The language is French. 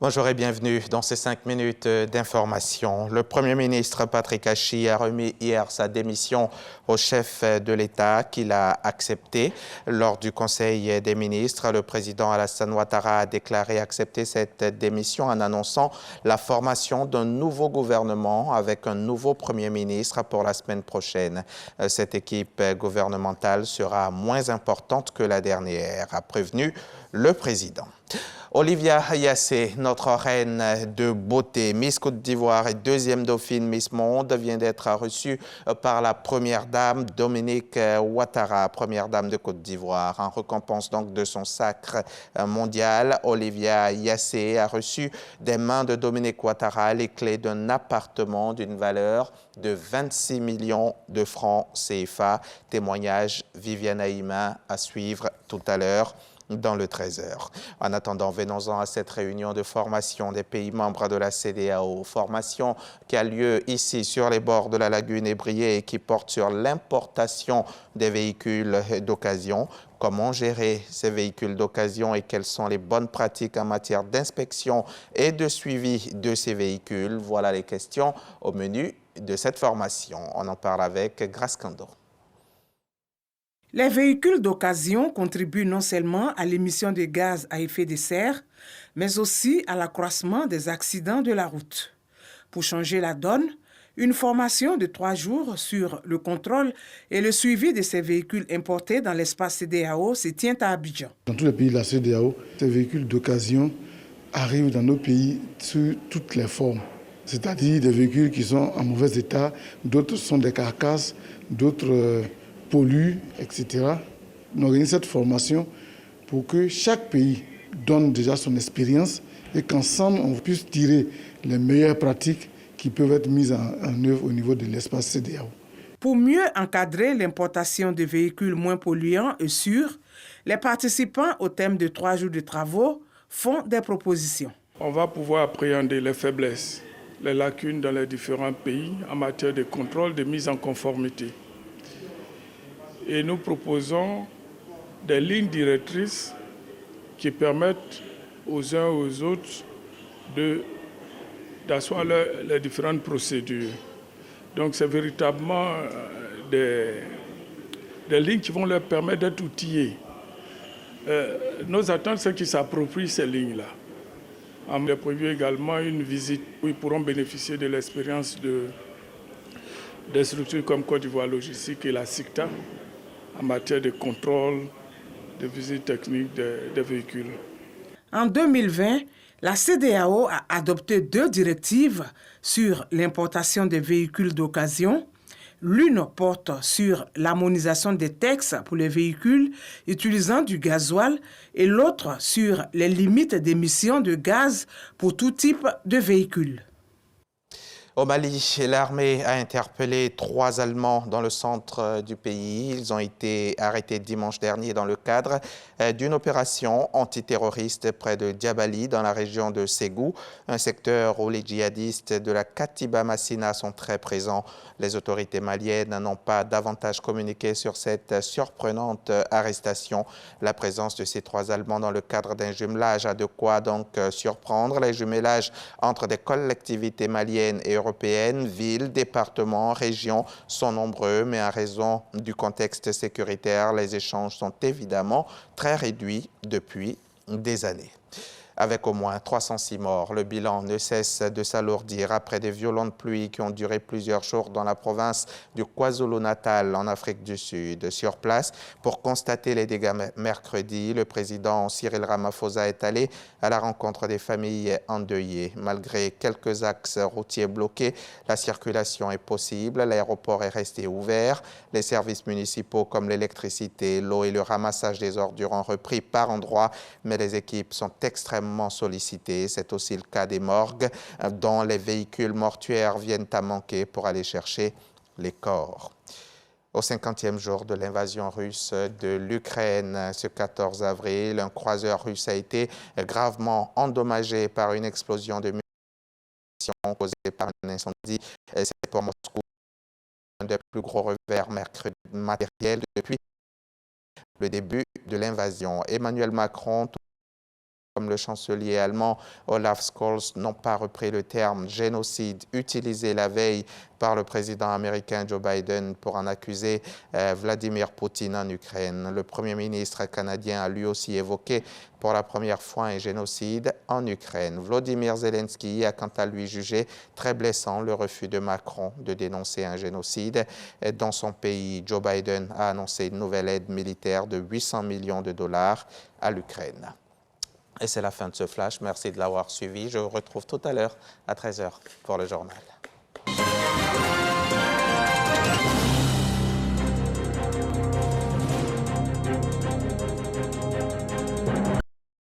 Bonjour et bienvenue dans ces 5 minutes d'information. Le Premier ministre Patrick Achi a remis hier sa démission au chef de l'État qu'il a accepté. Lors du Conseil des ministres, le président Alassane Ouattara a déclaré accepter cette démission en annonçant la formation d'un nouveau gouvernement avec un nouveau Premier ministre pour la semaine prochaine. Cette équipe gouvernementale sera moins importante que la dernière, a prévenu le président. Olivia Yassé, notre reine de beauté, Miss Côte d'Ivoire et deuxième dauphine Miss Monde, vient d'être reçue par la première dame Dominique Ouattara, première dame de Côte d'Ivoire. En récompense donc de son sacre mondial, Olivia Yassé a reçu des mains de Dominique Ouattara les clés d'un appartement d'une valeur de 26 millions de francs CFA. Témoignage Viviane Aïma à suivre tout à l'heure dans le 13h. En attendant, venons-en à cette réunion de formation des pays membres de la CEDEAO. Formation qui a lieu ici sur les bords de la lagune Ébrié et qui porte sur l'importation des véhicules d'occasion. Comment gérer ces véhicules d'occasion et quelles sont les bonnes pratiques en matière d'inspection et de suivi de ces véhicules? Voilà les questions au menu de cette formation. On en parle avec Grace Kando. Les véhicules d'occasion contribuent non seulement à l'émission de gaz à effet de serre, mais aussi à l'accroissement des accidents de la route. Pour changer la donne, une formation de 3 jours sur le contrôle et le suivi de ces véhicules importés dans l'espace CEDEAO se tient à Abidjan. Dans tous les pays de la CEDEAO, ces véhicules d'occasion arrivent dans nos pays sous toutes les formes. C'est-à-dire des véhicules qui sont en mauvais état, d'autres sont des carcasses, d'autres polluent, etc. On organise cette formation pour que chaque pays donne déjà son expérience et qu'ensemble on puisse tirer les meilleures pratiques qui peuvent être mises en œuvre au niveau de l'espace CEDEAO. Pour mieux encadrer l'importation de véhicules moins polluants et sûrs, les participants au thème de 3 jours de travaux font des propositions. On va pouvoir appréhender les faiblesses, les lacunes dans les différents pays en matière de contrôle, de mise en conformité. Et nous proposons des lignes directrices qui permettent aux uns et aux autres d'asseoir les différentes procédures. Donc c'est véritablement des lignes qui vont leur permettre d'être outillés. Nos attentes, c'est qu'ils s'approprient ces lignes-là. On a prévu également une visite où ils pourront bénéficier de l'expérience des structures comme Côte d'Ivoire Logistique et la SICTA, en matière de contrôle, de visite technique des véhicules. En 2020, la CEDEAO a adopté 2 directives sur l'importation des véhicules d'occasion. L'une porte sur l'harmonisation des textes pour les véhicules utilisant du gasoil et l'autre sur les limites d'émissions de gaz pour tout type de véhicule. Au Mali, l'armée a interpellé 3 Allemands dans le centre du pays. Ils ont été arrêtés dimanche dernier dans le cadre d'une opération antiterroriste près de Diabali, dans la région de Ségou, un secteur où les djihadistes de la Katiba Massina sont très présents. Les autorités maliennes n'ont pas davantage communiqué sur cette surprenante arrestation. La présence de ces 3 Allemands dans le cadre d'un jumelage a de quoi donc surprendre. Les jumelages entre des collectivités maliennes et européennes, villes, départements, régions sont nombreux, mais en raison du contexte sécuritaire, les échanges sont évidemment très réduits depuis des années. Avec au moins 306 morts, le bilan ne cesse de s'alourdir après des violentes pluies qui ont duré plusieurs jours dans la province du KwaZulu-Natal en Afrique du Sud. Sur place, pour constater les dégâts mercredi, le président Cyril Ramaphosa est allé à la rencontre des familles endeuillées. Malgré quelques axes routiers bloqués, la circulation est possible, l'aéroport est resté ouvert. Les services municipaux comme l'électricité, l'eau et le ramassage des ordures ont repris par endroits, mais les équipes sont extrêmement sollicités. C'est aussi le cas des morgues dont les véhicules mortuaires viennent à manquer pour aller chercher les corps. Au 50e jour de l'invasion russe de l'Ukraine, ce 14 avril, un croiseur russe a été gravement endommagé par une explosion de munitions causée par un incendie. C'est pour Moscou un des plus gros revers matériels depuis le début de l'invasion. Emmanuel Macron comme le chancelier allemand Olaf Scholz n'ont pas repris le terme génocide utilisé la veille par le président américain Joe Biden pour en accuser Vladimir Poutine en Ukraine. Le Premier ministre canadien a lui aussi évoqué pour la première fois un génocide en Ukraine. Volodymyr Zelensky a quant à lui jugé très blessant le refus de Macron de dénoncer un génocide dans son pays. Joe Biden a annoncé une nouvelle aide militaire de 800 millions de dollars à l'Ukraine. Et c'est la fin de ce flash. Merci de l'avoir suivi. Je vous retrouve tout à l'heure à 13h pour le journal.